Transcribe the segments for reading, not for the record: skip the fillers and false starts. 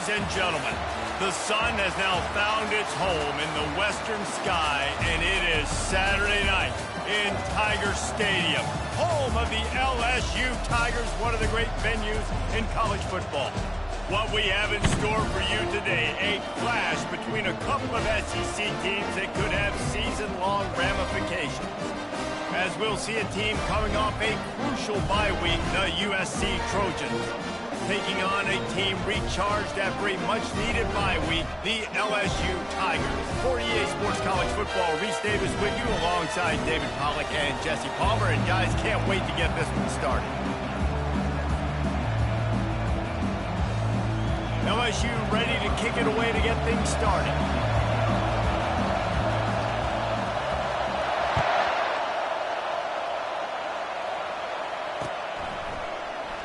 and gentlemen, the sun has now found its home in the western sky, and it is Saturday night in Tiger Stadium, home of the LSU Tigers, one of the great venues in college football. What we have in store for you today, a clash between a couple of SEC teams that could have season-long ramifications. As we'll see a team coming off a crucial bye week, the USC Trojans, taking on a team recharged after a much-needed bye week, the LSU Tigers. For EA Sports College Football, Reese Davis with you alongside David Pollack and Jesse Palmer. And guys, can't wait to get this one started. LSU ready to kick it away to get things started.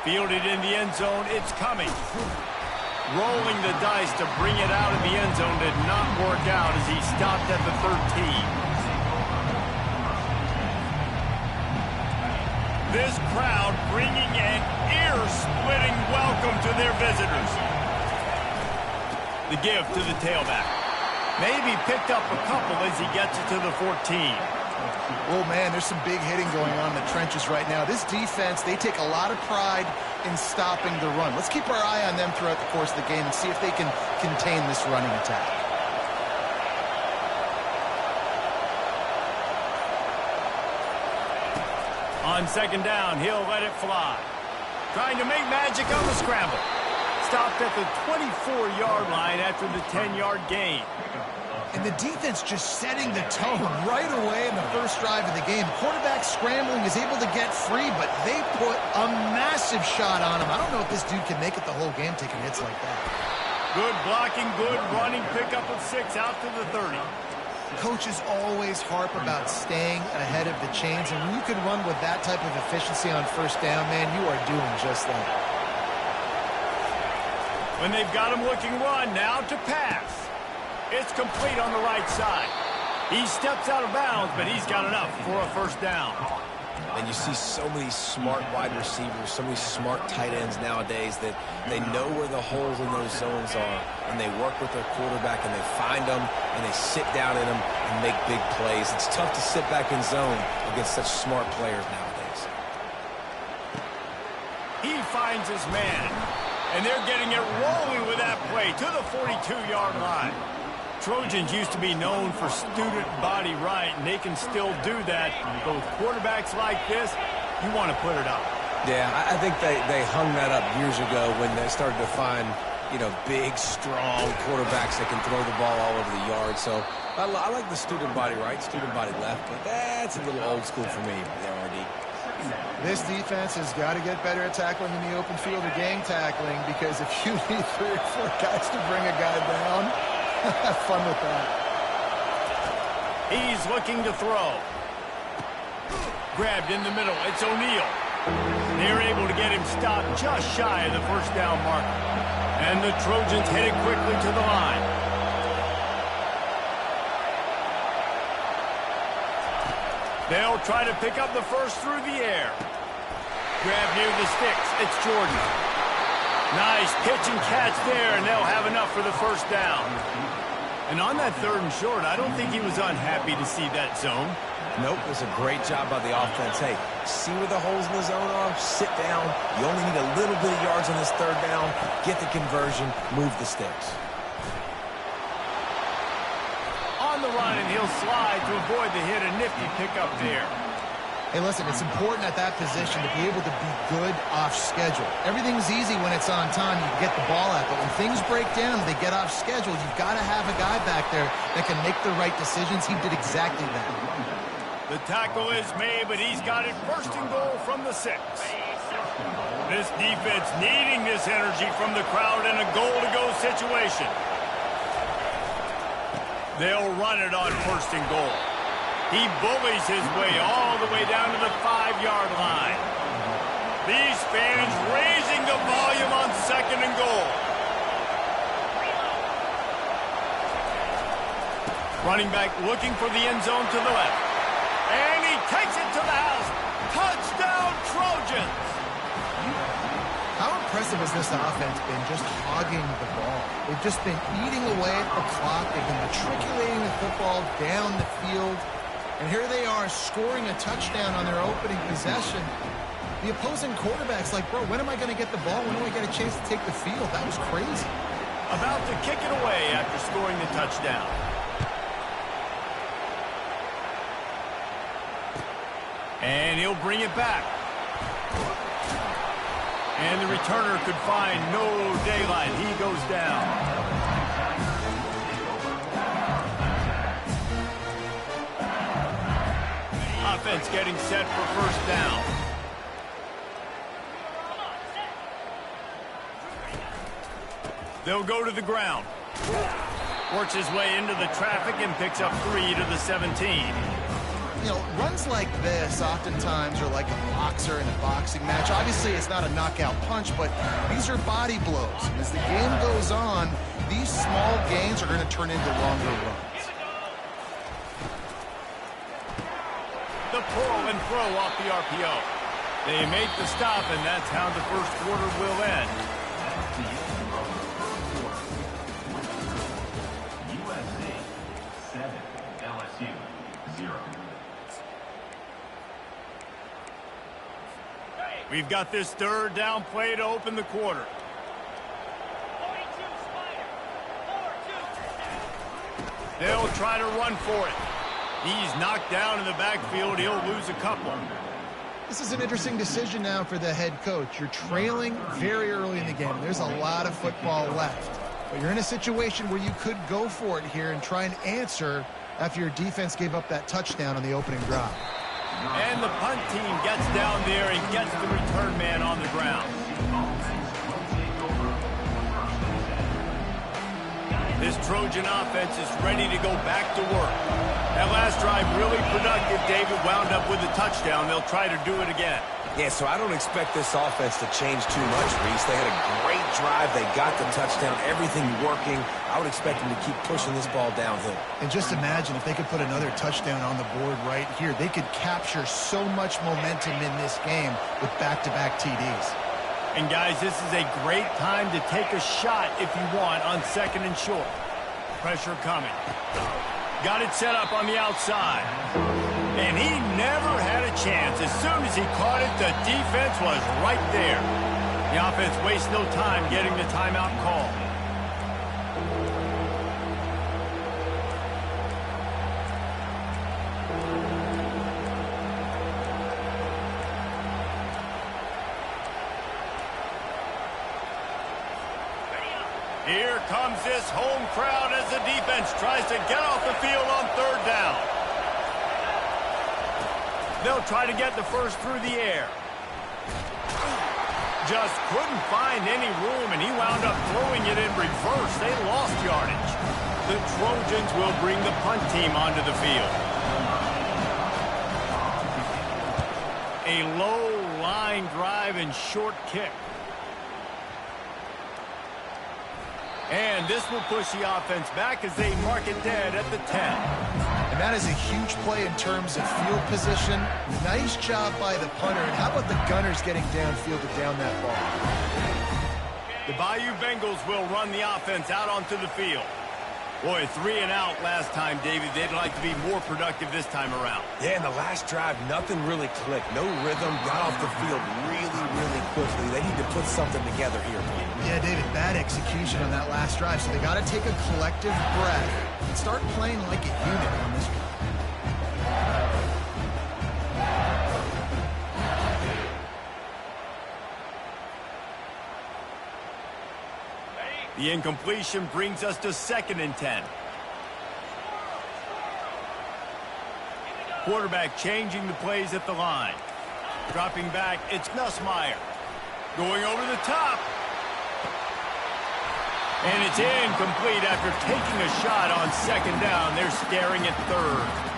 Fielded in the end zone, it's coming. Rolling the dice to bring it out of the end zone did not work out as he stopped at the 13. This crowd bringing an ear-splitting welcome to their visitors. The give to the tailback. Maybe picked up a couple as he gets it to the 14. Oh, man, there's some big hitting going on in the trenches right now. This defense, they take a lot of pride in stopping the run. Let's keep our eye on them throughout the course of the game and see if they can contain this running attack. On second down, he'll let it fly. Trying to make magic on the scramble. Stopped at the 24-yard line after the 10-yard gain. And the defense just setting the tone right away in the first drive of the game. Quarterback scrambling, is able to get free, but they put a massive shot on him. I don't know if this dude can make it the whole game taking hits like that. Good blocking, good running, pickup of 6 out to the 30. Coaches always harp about staying ahead of the chains, and when you can run with that type of efficiency on first down, man, you are doing just that. When they've got him looking run, now to pass. It's complete on the right side. He steps out of bounds, but he's got enough for a first down. And you see so many smart wide receivers, so many smart tight ends nowadays that they know where the holes in those zones are, and they work with their quarterback, and they find them, and they sit down in them and make big plays. It's tough to sit back in zone against such smart players nowadays. He finds his man, and they're getting it rolling with that play to the 42-yard line. Trojans used to be known for student body right, and they can still do that. But with quarterbacks like this, you want to put it up. Yeah, I think they hung that up years ago when they started to find, big, strong quarterbacks that can throw the ball all over the yard. So I like the student body right, student body left, but that's a little old school for me there, RD. This defense has got to get better at tackling in the open field or gang tackling, because if you need 3 or 4 guys to bring a guy down, have fun with that. He's looking to throw. Grabbed in the middle. It's O'Neal. They're able to get him stopped just shy of the first down marker. And the Trojans headed quickly to the line. They'll try to pick up the first through the air. Grab near the sticks. It's Jordan. Nice pitch and catch there, and they'll have enough for the first down. And on that 3rd and short, I don't think he was unhappy to see that zone. Nope, it was a great job by the offense. Hey, see where the holes in the zone are? Sit down. You only need a little bit of yards on this 3rd down. Get the conversion. Move the sticks. On the run, and he'll slide to avoid the hit. A nifty pickup there. Hey, listen, it's important at that position to be able to be good off schedule. Everything's easy when it's on time. You can get the ball out, but when things break down, they get off schedule, you've got to have a guy back there that can make the right decisions. He did exactly that. The tackle is made, but he's got it first and goal from the 6. This defense needing this energy from the crowd in a goal-to-go situation. They'll run it on first and goal. He bullies his way all the way down to the 5-yard line. These fans raising the volume on 2nd and goal. Running back looking for the end zone to the left. And he takes it to the house. Touchdown, Trojans! How impressive has this offense been, just hogging the ball? They've just been eating away at the clock. They've been matriculating the football down the field. And here they are scoring a touchdown on their opening possession. The opposing quarterback's like, bro, when am I going to get the ball? When do I get a chance to take the field? That was crazy. About to kick it away after scoring the touchdown. And he'll bring it back. And the returner could find no daylight. He goes down. Offense getting set for first down. They'll go to the ground. Works his way into the traffic and picks up 3 to the 17. You know, runs like this oftentimes are like a boxer in a boxing match. Obviously, it's not a knockout punch, but these are body blows. And as the game goes on, these small gains are going to turn into longer runs. The pull and throw off the RPO. They make the stop, and that's how the first quarter will end. USC 7, LSU 0. We've got this third down play to open the quarter. They'll try to run for it. He's knocked down in the backfield. He'll lose a couple. This is an interesting decision now for the head coach. You're trailing very early in the game. There's a lot of football left. But you're in a situation where you could go for it here and try and answer after your defense gave up that touchdown on the opening drive. And the punt team gets down there and gets the return man on the ground. This Trojan offense is ready to go back to work. That last drive really productive. David wound up with a touchdown. They'll try to do it again. Yeah, so I don't expect this offense to change too much, Reese. They had a great drive. They got the touchdown. Everything working. I would expect them to keep pushing this ball downhill. And just imagine if they could put another touchdown on the board right here. They could capture so much momentum in this game with back-to-back TDs. And, guys, this is a great time to take a shot if you want on second and short. Pressure coming. Got it set up on the outside. And he never had a chance. As soon as he caught it, the defense was right there. The offense wastes no time getting the timeout call. Here comes this home crowd as the defense tries to get off the field on third down. They'll try to get the first through the air. Just couldn't find any room, and he wound up throwing it in reverse. They lost yardage. The Trojans will bring the punt team onto the field. A low line drive and short kick. And this will push the offense back as they mark it dead at the 10. And that is a huge play in terms of field position. Nice job by the punter. And how about the Gunners getting downfield to down that ball? The Bayou Bengals will run the offense out onto the field. Boy, 3 and out last time, David. They'd like to be more productive this time around. Yeah, in the last drive, nothing really clicked. No rhythm, got off the field really quickly. They need to put something together here. Yeah, David, bad execution on that last drive. So they got to take a collective breath and start playing like a unit on this one. The incompletion brings us to 2nd and 10. Quarterback changing the plays at the line. Dropping back, it's Nussmeier. Going over the top. And it's incomplete after taking a shot on 2nd down. They're staring at 3rd.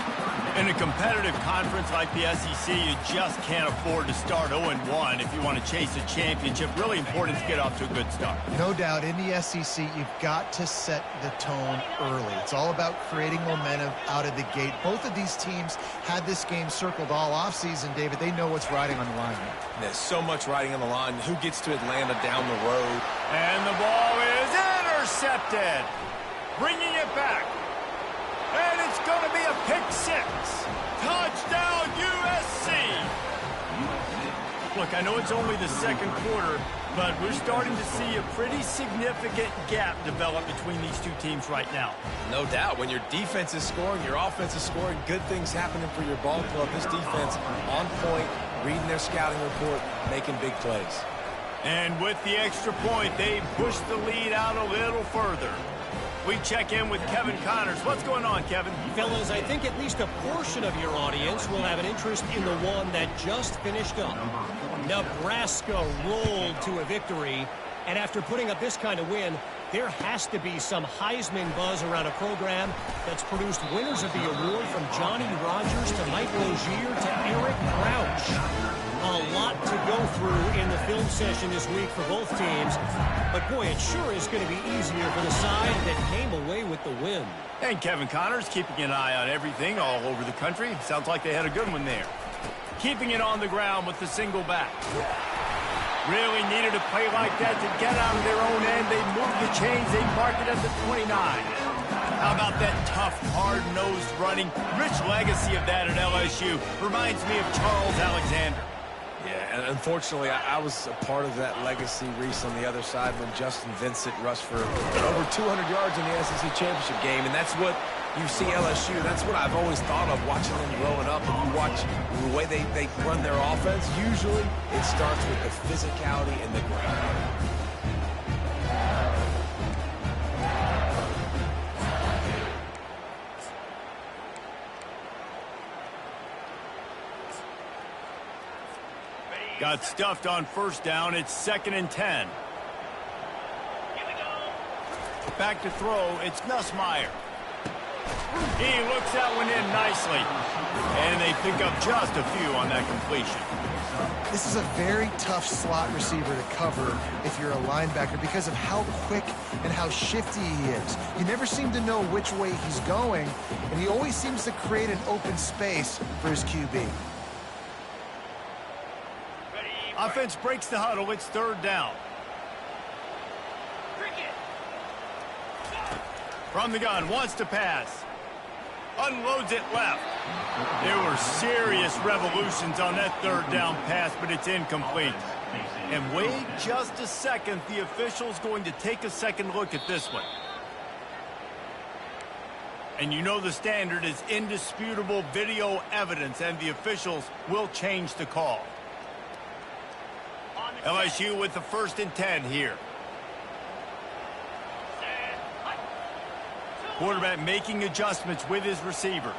In a competitive conference like the SEC, you just can't afford to start 0-1 if you want to chase a championship. Really important to get off to a good start. No doubt, in the SEC, you've got to set the tone early. It's all about creating momentum out of the gate. Both of these teams had this game circled all offseason, David. They know what's riding on the line here. There's so much riding on the line. Who gets to Atlanta down the road? And the ball is intercepted. Bringing it back. And it's going to be a pick six. Touchdown, USC. Look, I know it's only the second quarter, but we're starting to see a pretty significant gap develop between these two teams right now. No doubt. When your defense is scoring, your offense is scoring, good things happening for your ball club. This defense on point, reading their scouting report, making big plays. And with the extra point, they push the lead out a little further. We check in with Kevin Connors. What's going on, Kevin? Fellas, I think at least a portion of your audience will have an interest in the one that just finished up. Nebraska rolled to a victory, and after putting up this kind of win, there has to be some Heisman buzz around a program that's produced winners of the award from Johnny Rodgers to Mike Rozier to Eric Crouch. A lot to go through in the film session this week for both teams. But, boy, it sure is going to be easier for the side that came away with the win. And Kevin Connors keeping an eye on everything all over the country. Sounds like they had a good one there. Keeping it on the ground with the single back. Really needed a play like that to get out of their own end. They moved the chains. They marked it at the 29. How about that tough, hard-nosed running? Rich legacy of that at LSU. Reminds me of Charles Alexander. Yeah, and unfortunately, I was a part of that legacy, Reese, on the other side when Justin Vincent rushed for over 200 yards in the SEC Championship game, and that's what you see LSU. That's what I've always thought of watching them growing up. And you watch the way they run their offense, usually it starts with the physicality and the ground. Got stuffed on first down. It's 2nd and 10. Back to throw. It's Nussmeier. He looks that one in nicely. And they pick up just a few on that completion. This is a very tough slot receiver to cover if you're a linebacker because of how quick and how shifty he is. You never seem to know which way he's going, and he always seems to create an open space for his QB. Offense breaks the huddle. It's 3rd down. From the gun, wants to pass. Unloads it left. There were serious revolutions on that 3rd down pass, but it's incomplete. And wait just a second. The official's going to take a second look at this one. And you know the standard is indisputable video evidence, and the officials will change the call. LSU with the 1st and 10 here. Quarterback making adjustments with his receivers.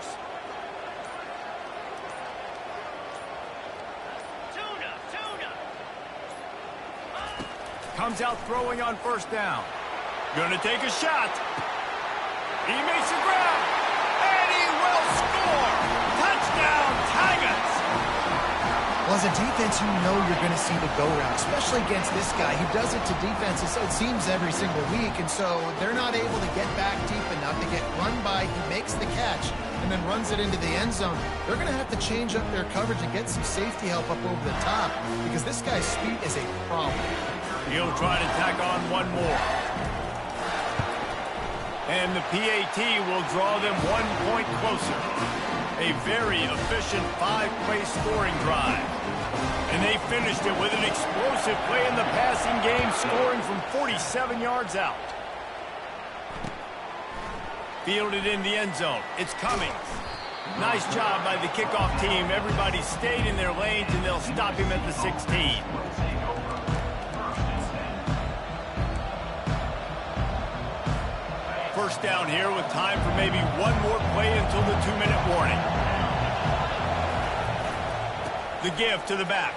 Comes out throwing on 1st down. Gonna take a shot. He makes a grab. And he will score. Touchdown, Tigers. Well, as a defense, you know you're going to see the go route, especially against this guy. He does it to defenses, it seems, every single week, and so they're not able to get back deep enough to get run by. He makes the catch and then runs it into the end zone. They're going to have to change up their coverage and get some safety help up over the top because this guy's speed is a problem. He'll try to tack on one more. And the PAT will draw them 1 point closer. A very efficient 5-play scoring drive. And they finished it with an explosive play in the passing game, scoring from 47 yards out. Fielded in the end zone. It's Cummings. Nice job by the kickoff team. Everybody stayed in their lanes, and they'll stop him at the 16. First down here with time for maybe one more play until the 2-minute warning. The give to the back.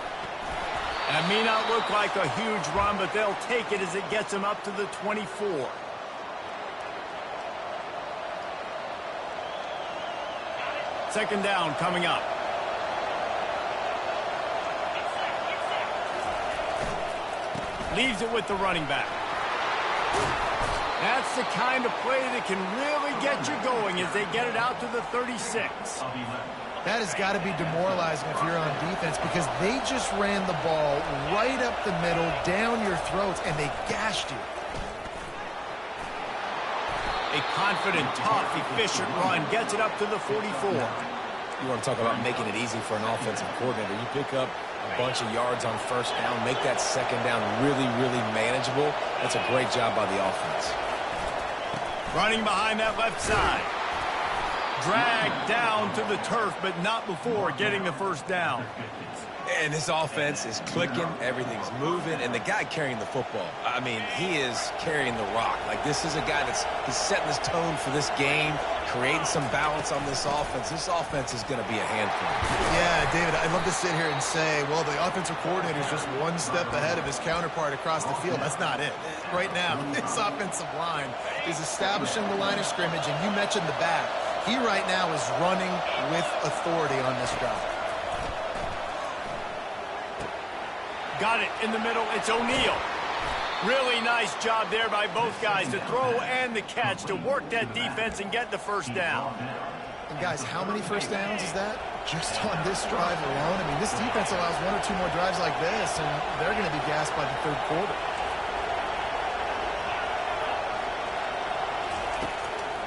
That may not look like a huge run, but they'll take it as it gets them up to the 24. Second down coming up. Leaves it with the running back. That's the kind of play that can really get you going as they get it out to the 36. That has got to be demoralizing if you're on defense because they just ran the ball right up the middle, down your throats, and they gashed you. A confident, tough, efficient run gets it up to the 44. You want to talk about making it easy for an offensive coordinator. You pick up a bunch of yards on first down, make that second down really, really manageable. That's a great job by the offense. Running behind that left side. Dragged down to the turf, but not before getting the first down. And this offense is clicking, everything's moving, and the guy carrying the football, I mean, he is carrying the rock. Like, this is a guy he's setting this tone for this game, creating some balance on this offense. This offense is going to be a handful. Yeah, David, I'd love to sit here and say, well, the offensive coordinator is just one step ahead of his counterpart across the field. That's not it. Right now, this offensive line is establishing the line of scrimmage, and you mentioned the back. He right now is running with authority on this drive. Got it in the middle. It's O'Neal. Really nice job there by both guys to throw and the catch to work that defense and get the first down. And guys, how many first downs is that? Just on this drive alone? I mean, this defense allows one or two more drives like this, and they're going to be gassed by the third quarter.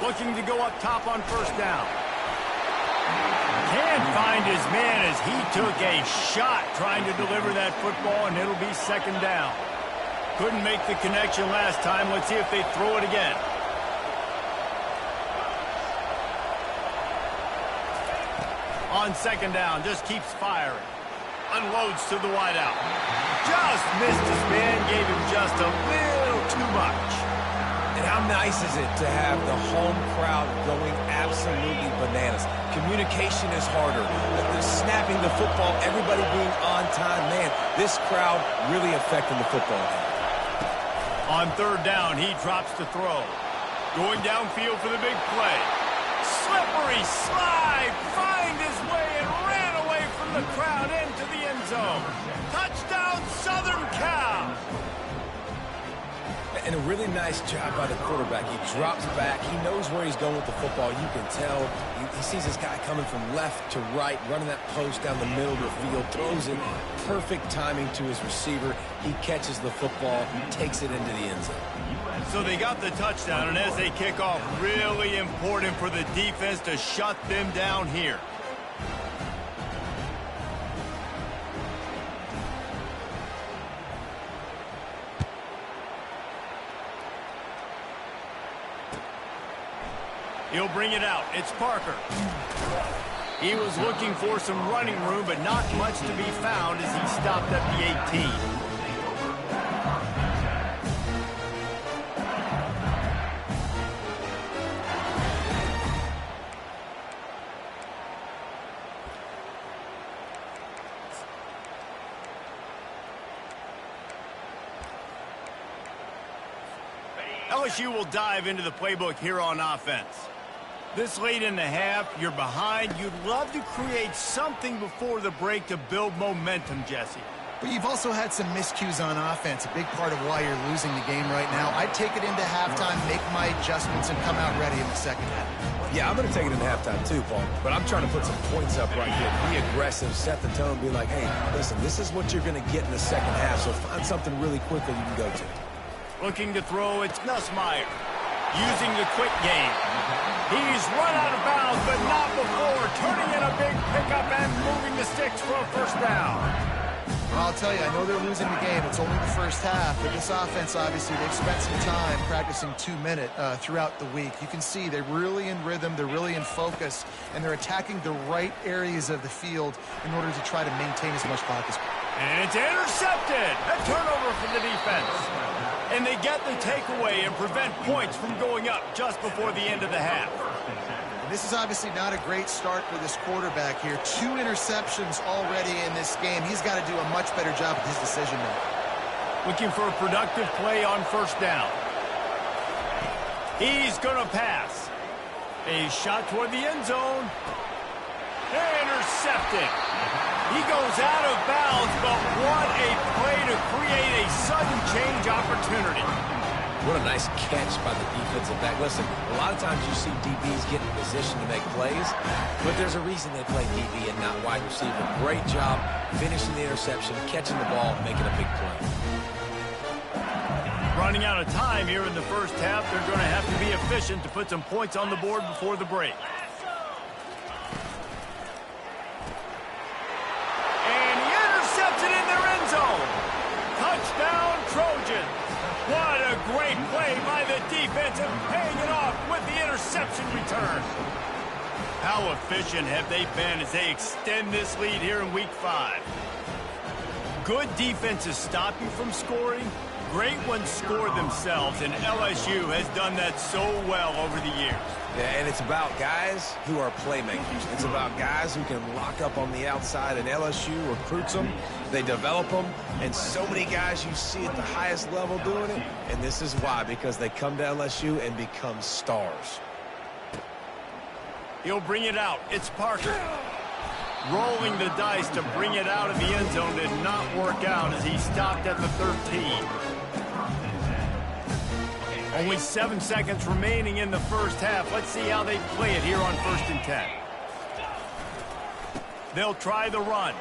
Looking to go up top on first down. Can't find his man as he took a shot trying to deliver that football, and it'll be second down. Couldn't make the connection last time. Let's see if they throw it again. On second down, just keeps firing. Unloads to the wideout. Just missed his man, gave him just a little too much. And how nice is it to have the home crowd going absolutely bananas? Communication is harder. They're snapping the football, everybody being on time. Man, this crowd really affecting the football game. On third down, he drops to throw. Going downfield for the big play. Slippery slide, find his way and ran away from the crowd into the end zone. Touchdown, Southern Cal. And a really nice job by the quarterback. He drops back. He knows where he's going with the football. You can tell. He sees this guy coming from left to right, running that post down the middle of the field, throws it. Perfect timing to his receiver. He catches the football, takes it into the end zone. So they got the touchdown, and as they kick off, really important for the defense to shut them down here. He'll bring it out. It's Parker. He was looking for some running room, but not much to be found as he stopped at the 18. LSU will dive into the playbook here on offense. This late in the half, you're behind. You'd love to create something before the break to build momentum, Jesse. But you've also had some miscues on offense, a big part of why you're losing the game right now. I'd take it into halftime, make my adjustments, and come out ready in the second half. Yeah, I'm going to take it into halftime too, Paul. But I'm trying to put some points up right here. Be aggressive, set the tone, be like, hey, listen, this is what you're going to get in the second half, so find something really quickly you can go to. Looking to throw, it's Nussmeier. Using the quick game. He's run out of bounds, but not before turning in a big pickup and moving the sticks for a first down. Well, I'll tell you, I know they're losing the game. It's only the first half, but this offense, obviously, they've spent some time practicing 2-minute throughout the week. You can see they're really in rhythm, they're really in focus, and they're attacking the right areas of the field in order to try to maintain as much clock as possible. And it's intercepted. A turnover for the defense. And they get the takeaway and prevent points from going up just before the end of the half. And this is obviously not a great start for this quarterback here. 2 interceptions already in this game. He's got to do a much better job with his decision-making. Looking for a productive play on first down. He's going to pass. A shot toward the end zone. Intercepted. He goes out of bounds, but what a play to create a sudden change opportunity. What a nice catch by the defensive back. Listen, a lot of times you see DBs get in position to make plays, but there's a reason they play DB and not wide receiver. Great job finishing the interception, catching the ball, making a big play. Running out of time here in the first half. They're going to have to be efficient. sufficient to put some points on the board before the break. And he intercepts it in their end zone. Touchdown, Trojans. What a great play by the defense and paying it off with the interception return. How efficient have they been as they extend this lead here in Week 5? Good defenses stop you from scoring. Great ones score themselves, and LSU has done that so well over the years. Yeah, and it's about guys who are playmakers. It's about guys who can lock up on the outside, and LSU recruits them, they develop them, and so many guys you see at the highest level doing it, and this is why, because they come to LSU and become stars. He'll bring it out. It's Parker. Rolling the dice to bring it out of the end zone did not work out as he stopped at the 13. Only 7 seconds remaining in the first half. Let's see how they play it here on 1st and 10. They'll try the run.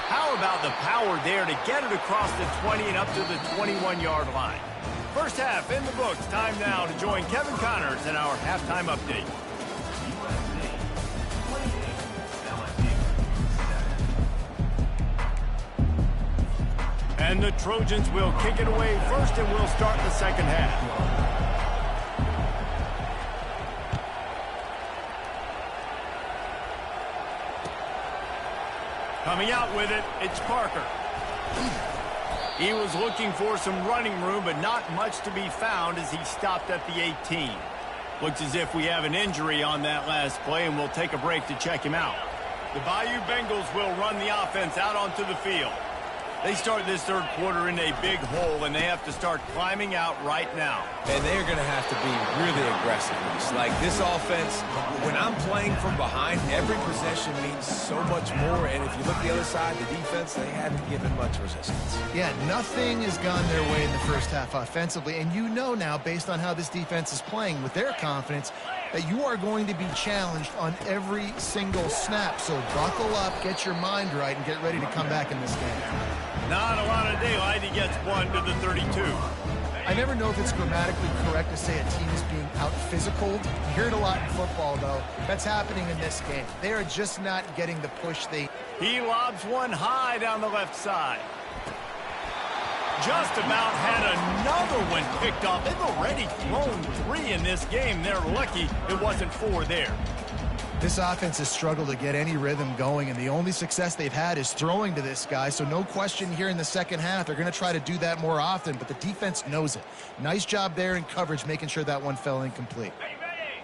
How about the power there to get it across the 20 and up to the 21-yard line? First half in the books. Time now to join Kevin Connors in our halftime update. And the Trojans will kick it away first, and we'll start the second half. Coming out with it, it's Parker. He was looking for some running room, but not much to be found as he stopped at the 18. Looks as if we have an injury on that last play, and we'll take a break to check him out. The Bayou Bengals will run the offense out onto the field. They start this third quarter in a big hole, and they have to start climbing out right now. And they're going to have to be really aggressive. Like this offense, when I'm playing from behind, every possession means so much more. And if you look the other side, the defense, they haven't given much resistance. Yeah, nothing has gone their way in the first half offensively. And you know now, based on how this defense is playing with their confidence, that you are going to be challenged on every single snap. So buckle up, get your mind right, and get ready to come back in this game. Not a lot of daylight. He gets one to the 32. I never know if it's grammatically correct to say a team is being out-physicaled. You hear it a lot in football, though. That's happening in this game. They are just not getting the push they... He lobs one high down the left side. Just about had another one picked off. They've already thrown 3 in this game. They're lucky it wasn't 4 there. This offense has struggled to get any rhythm going, and the only success they've had is throwing to this guy. So no question here in the second half, they're going to try to do that more often, but the defense knows it. Nice job there in coverage, making sure that one fell incomplete.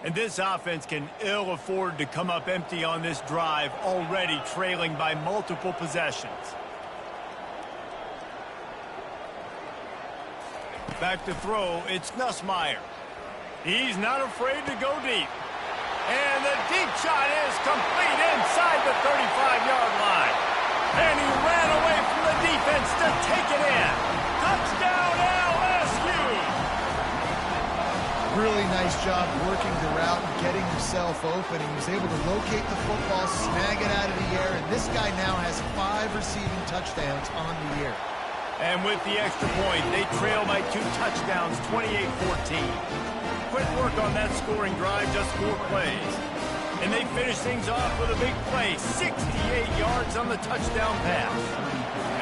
And this offense can ill afford to come up empty on this drive, already trailing by multiple possessions. Back to throw, it's Nussmeier. He's not afraid to go deep. And the deep shot is complete inside the 35-yard line. And he ran away from the defense to take it in. Touchdown, LSU! Really nice job working the route and getting himself open. He was able to locate the football, snag it out of the air, and this guy now has 5 receiving touchdowns on the year. And with the extra point, they trail by 2 touchdowns, 28-14. Quick work on that scoring drive, just 4 plays. And they finish things off with a big play, 68 yards on the touchdown pass.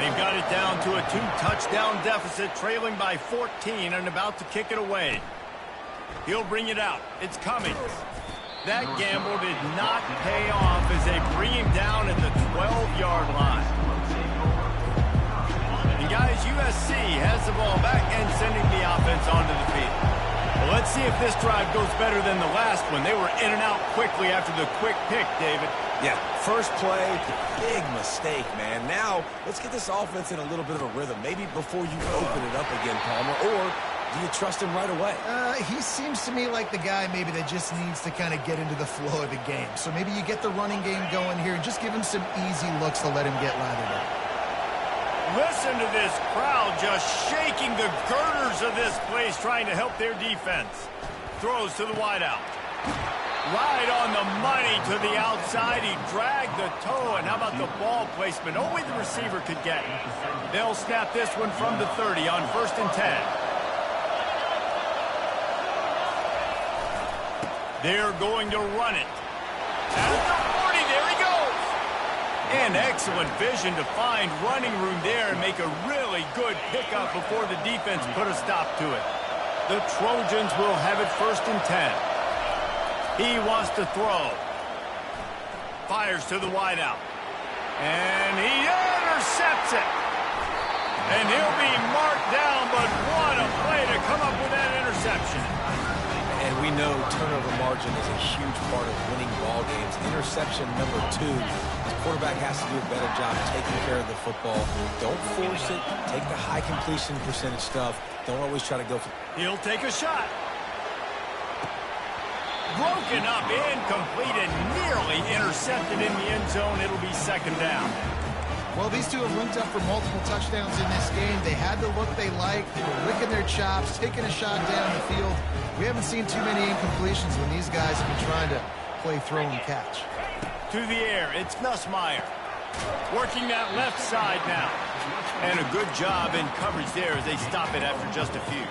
They've got it down to a 2-touchdown deficit, trailing by 14 and about to kick it away. He'll bring it out. It's Cummings. That gamble did not pay off as they bring him down at the 12-yard line. And guys, USC has the ball back and sending the offense onto the field. Well, let's see if this drive goes better than the last one. They were in and out quickly after the quick pick, David. Yeah, first play, big mistake, man. Now, let's get this offense in a little bit of a rhythm. Maybe before you open it up again, Palmer, or do you trust him right away? He seems to me like the guy maybe that just needs to kind of get into the flow of the game. So maybe you get the running game going here and just give him some easy looks to let him get lathered up. Listen to this crowd just shaking the girders of this place, trying to help their defense. Throws to the wideout. Right on the money to the outside. He dragged the toe, and how about the ball placement? Only the receiver could get it. They'll snap this one from the 30 on 1st and 10. They're going to run it. At the 40, there he goes. And excellent vision to find running room there and make a really good pickup before the defense put a stop to it. The Trojans will have it 1st and 10. He wants to throw. Fires to the wideout. And he intercepts it. And he'll be marked down, but what a play to come up with that interception. And we know turnover margin is a huge part of winning ball games. Interception number 2. The quarterback has to do a better job taking care of the football. Don't force it. Take the high completion percentage stuff. Don't always try to go for... He'll take a shot. Broken up, incomplete, and nearly intercepted in the end zone. It'll be 2nd down. Well, these two have linked up for multiple touchdowns in this game. They had the look they liked. They were licking their chops, taking a shot down the field. We haven't seen too many incompletions when these guys have been trying to play throw and catch. To the air, it's Nussmeier. Working that left side now. And a good job in coverage there as they stop it after just a few.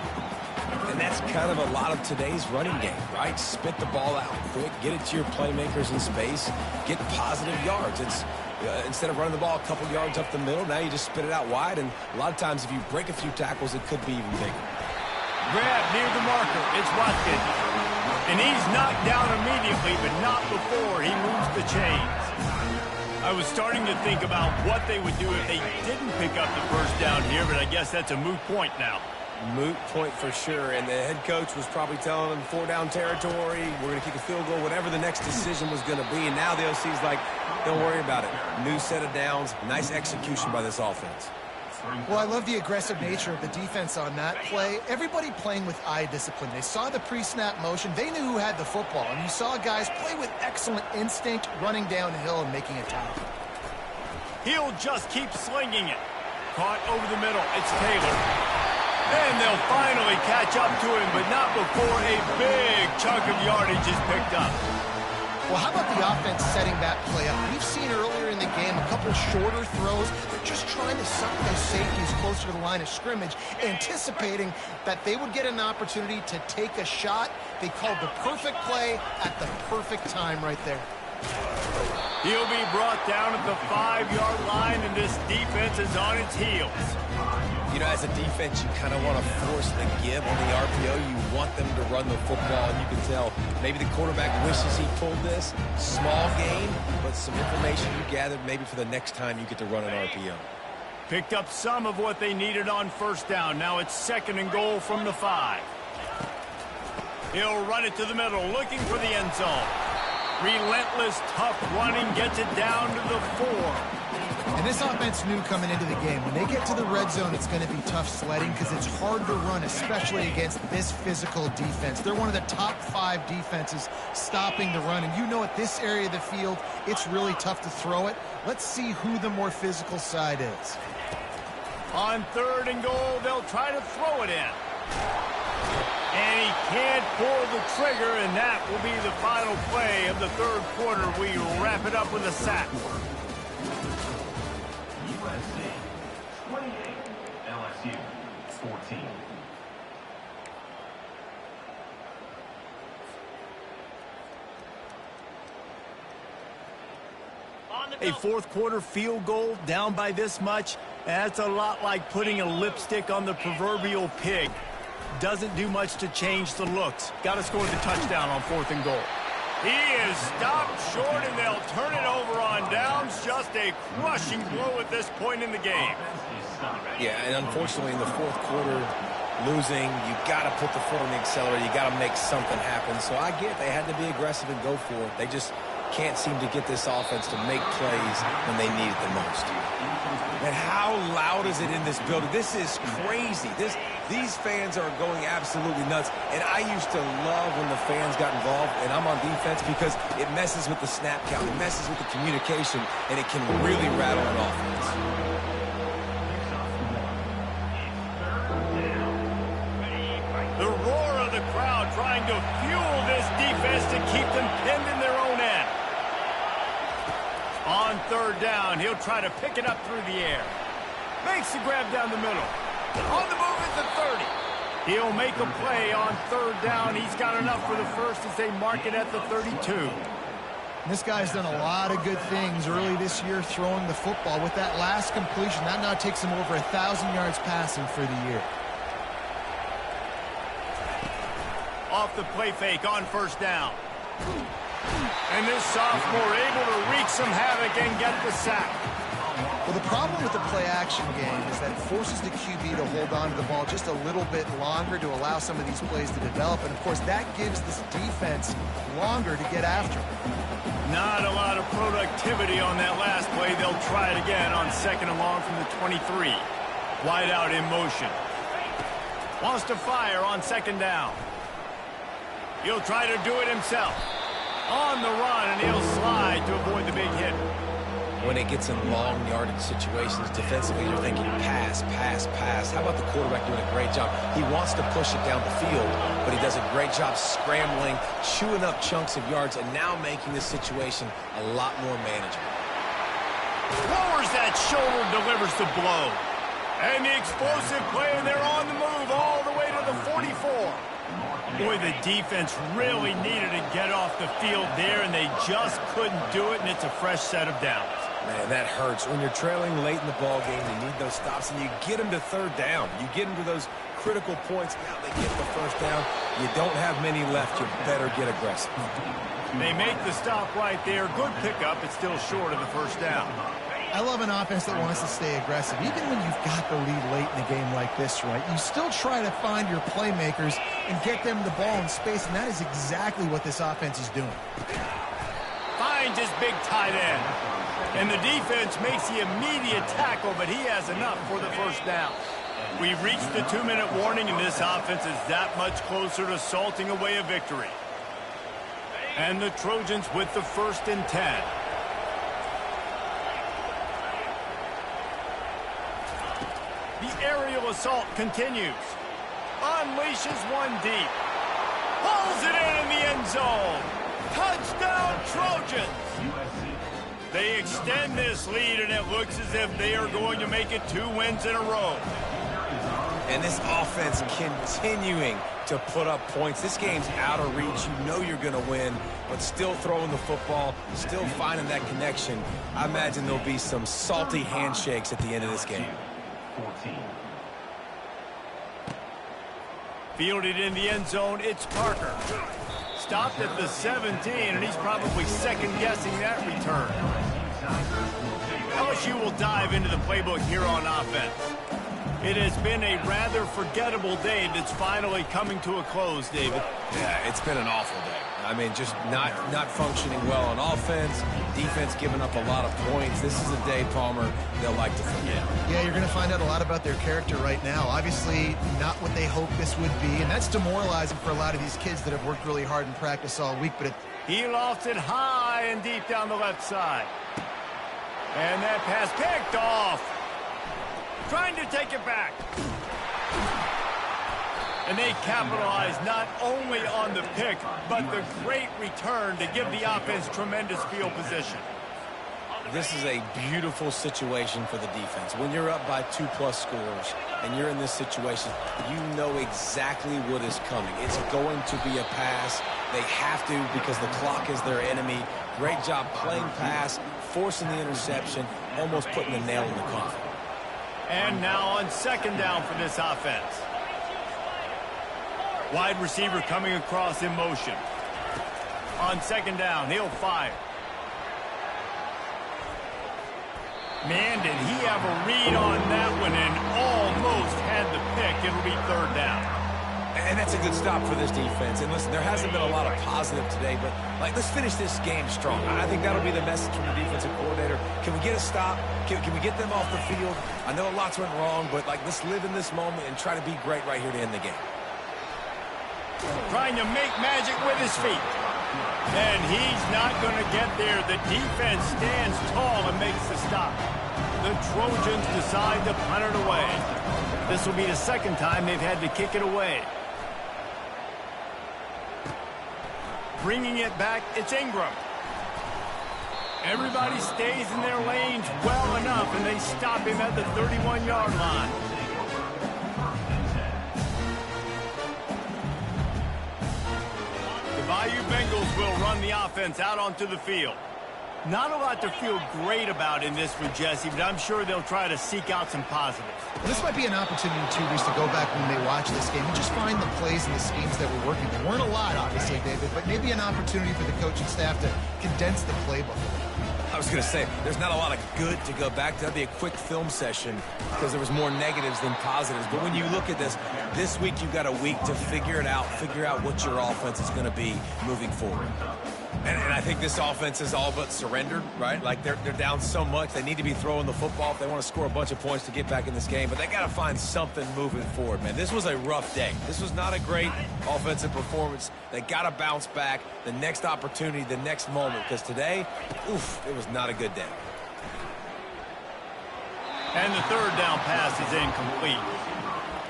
And that's kind of a lot of today's running game, right? Spit the ball out quick, get it to your playmakers in space, get positive yards. It's instead of running the ball a couple yards up the middle, now you just spit it out wide, and a lot of times if you break a few tackles, it could be even bigger. Grab near the marker. It's Watkins. And he's knocked down immediately, but not before he moves the chains. I was starting to think about what they would do if they didn't pick up the 1st down here, but I guess that's a moot point now. Moot point for sure, and the head coach was probably telling them 4-down territory, we're going to kick a field goal, whatever the next decision was going to be, and now the OC's like, don't worry about it. New set of downs, nice execution by this offense. Well, I love the aggressive nature of the defense on that play. Everybody playing with eye discipline. They saw the pre-snap motion. They knew who had the football, and you saw guys play with excellent instinct, running downhill and making a tackle. He'll just keep slinging it. Caught over the middle. It's Taylor. And they'll finally catch up to him, but not before a big chunk of yardage is picked up. Well, how about the offense setting that play up? We've seen earlier in the game a couple shorter throws. They're just trying to suck those safeties closer to the line of scrimmage, anticipating that they would get an opportunity to take a shot. They called the perfect play at the perfect time right there. He'll be brought down at the 5-yard line, and this defense is on its heels. You know, as a defense, you kind of want to force the give on the RPO. You want them to run the football, and you can tell maybe the quarterback wishes he pulled this. Small gain, but some information you gathered maybe for the next time you get to run an RPO. Picked up some of what they needed on 1st down. Now it's 2nd and goal from the 5. He'll run it to the middle, looking for the end zone. Relentless, tough running, gets it down to the 4. And this offense knew coming into the game, when they get to the red zone, it's going to be tough sledding because it's hard to run, especially against this physical defense. They're one of the top 5 defenses stopping the run. And you know at this area of the field, it's really tough to throw it. Let's see who the more physical side is. On 3rd and goal, they'll try to throw it in. And he can't pull the trigger, and that will be the final play of the 3rd quarter. We wrap it up with a sack. USC 28, LSU 14. A 4th quarter field goal down by this much, that's a lot like putting a lipstick on the proverbial pig. Doesn't do much to change the looks. Got to score the touchdown on 4th and goal. He is stopped short, and they'll turn it over on downs. Just a crushing blow at this point in the game. Yeah, and unfortunately in the 4th quarter, losing, you got to put the foot on the accelerator. You got to make something happen. So I get they had to be aggressive and go for it. They just can't seem to get this offense to make plays when they need it the most. And how loud is it in this building? This is crazy. These fans are going absolutely nuts. And I used to love when the fans got involved, and I'm on defense, because it messes with the snap count. It messes with the communication, and it can really rattle an offense. The roar of the crowd trying to fuel this defense to keep them pinned in their own end. On 3rd down, he'll try to pick it up through the air. Makes the grab down the middle. On the move at the 30. He'll make a play on third down. He's got enough for the first as they mark it at the 32. This guy's done a lot of good things early this year throwing the football. With that last completion, that now takes him over 1,000 yards passing for the year. Off the play fake on first down. And this sophomore able to wreak some havoc and get the sack. Well, the problem with the play-action game is that it forces the QB to hold on to the ball just a little bit longer to allow some of these plays to develop. And, of course, that gives this defense longer to get after. Not a lot of productivity on that last play. They'll try it again on second and long from the 23. Wide out in motion. Wants to fire on second down. He'll try to do it himself. On the run, and he'll slide to avoid the big hit. When it gets in long yardage situations, defensively you're thinking pass, pass, pass. How about the quarterback doing a great job? He wants to push it down the field, but he does a great job scrambling, chewing up chunks of yards, and now making the situation a lot more manageable. Lowers that shoulder, delivers the blow. And the explosive play, and they're on the move all the way to the 44. Boy, the defense really needed to get off the field there, and they just couldn't do it, and it's a fresh set of downs. Man, that hurts. When you're trailing late in the ball game, you need those stops, and you get them to third down. You get them to those critical points. Now they get the first down. You don't have many left. You better get aggressive. They make the stop right there. Good pickup. It's still short of the first down. I love an offense that wants to stay aggressive. Even when you've got the lead late in a game like this, right, you still try to find your playmakers and get them the ball in space, and that is exactly what this offense is doing. Finds his big tight end. And the defense makes the immediate tackle, but he has enough for the first down. We've reached the 2-minute warning, and this offense is that much closer to salting away a victory. And the Trojans with the 1st and 10. The aerial assault continues. Unleashes one deep. Pulls it in the end zone. Touchdown, Trojans! They extend this lead, and it looks as if they are going to make it 2 wins in a row. And this offense continuing to put up points. This game's out of reach. You know you're going to win, but still throwing the football, still finding that connection. I imagine there'll be some salty handshakes at the end of this game. 14. Fielded in the end zone, it's Parker. Stopped at the 17, and he's probably second-guessing that return. LSU will dive into the playbook here on offense. It has been a rather forgettable day that's finally coming to a close, David. Yeah, it's been an awful day. I mean, just not functioning well on offense, defense giving up a lot of points. This is a day, Palmer, they'll like to forget. Yeah, you're going to find out a lot about their character right now. Obviously, not what they hoped this would be, and that's demoralizing for a lot of these kids that have worked really hard in practice all week. But he lost it high and deep down the left side. And that pass picked off. Trying to take it back. And they capitalize not only on the pick, but the great return to give the offense tremendous field position. This is a beautiful situation for the defense. When you're up by 2+ scores and you're in this situation, you know exactly what is coming. It's going to be a pass. They have to because the clock is their enemy. Great job playing pass, forcing the interception, almost putting the nail in the coffin. And now on second down for this offense. Wide receiver coming across in motion. On second down, he'll fire. Man, did he have a read on that one and almost had the pick. It'll be third down. And that's a good stop for this defense. And listen, there hasn't been a lot of positive today, but let's finish this game strong. I think that'll be the message from the defensive coordinator. Can we get a stop? Can we get them off the field? I know lots went wrong, but let's live in this moment and try to be great right here to end the game. Trying to make magic with his feet. And he's not going to get there. The defense stands tall and makes the stop. The Trojans decide to punt it away. This will be the second time they've had to kick it away. Bringing it back, it's Ingram. Everybody stays in their lanes well enough, and they stop him at the 31-yard line. Bayou Bengals will run the offense out onto the field. Not a lot to feel great about in this one, Jesse, but I'm sure they'll try to seek out some positives. Well, this might be an opportunity, too, Reese, to go back when they watch this game and just find the plays and the schemes that were working. There weren't a lot, obviously, David, but maybe an opportunity for the coaching staff to condense the playbook. I was going to say, there's not a lot of good to go back to. That'd be a quick film session because there was more negatives than positives. But when you look at this week you've got a week to figure it out, figure out what your offense is going to be moving forward. And I think this offense is all but surrendered, right? Like they're down so much. They need to be throwing the football if they want to score a bunch of points to get back in this game. But they got to find something moving forward, man. This was a rough day. This was not a great offensive performance. They got to bounce back the next opportunity, the next moment. Because today, oof, it was not a good day. And the third down pass is incomplete.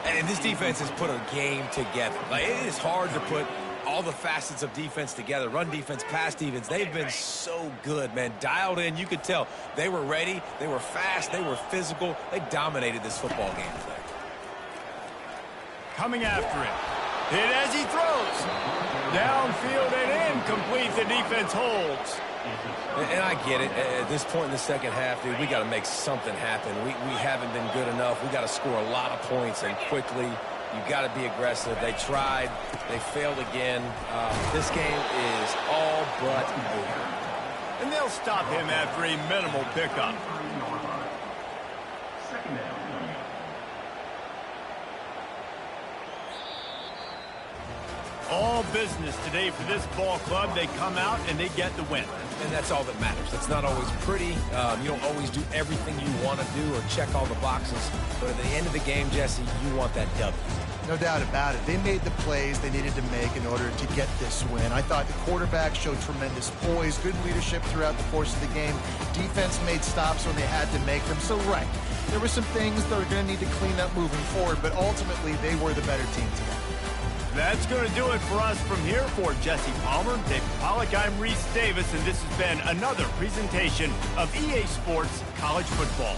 And this defense has put a game together. Like, it is hard to put all the facets of defense together. Run defense, pass defense. They've been so good, man. Dialed in. You could tell they were ready. They were fast. They were physical. They dominated this football game today. Coming after it. Hit as he throws. Downfield and incomplete. The defense holds. And I get it. At this point in the second half, dude, we got to make something happen. We haven't been good enough. We got to score a lot of points and quickly. You've got to be aggressive. They tried. They failed again. This game is all but over. And they'll stop him after a minimal pickup. Second down. All business today for this ball club. They come out and they get the win. And that's all that matters. It's not always pretty. You don't always do everything you want to do or check all the boxes. But at the end of the game, Jesse, you want that W. No doubt about it. They made the plays they needed to make in order to get this win. I thought the quarterback showed tremendous poise, good leadership throughout the course of the game. Defense made stops when they had to make them. So, right, there were some things that are going to need to clean up moving forward, but ultimately they were the better team today. That's going to do it for us from here. For Jesse Palmer, David Pollack, I'm Reese Davis, and this has been another presentation of EA Sports College Football.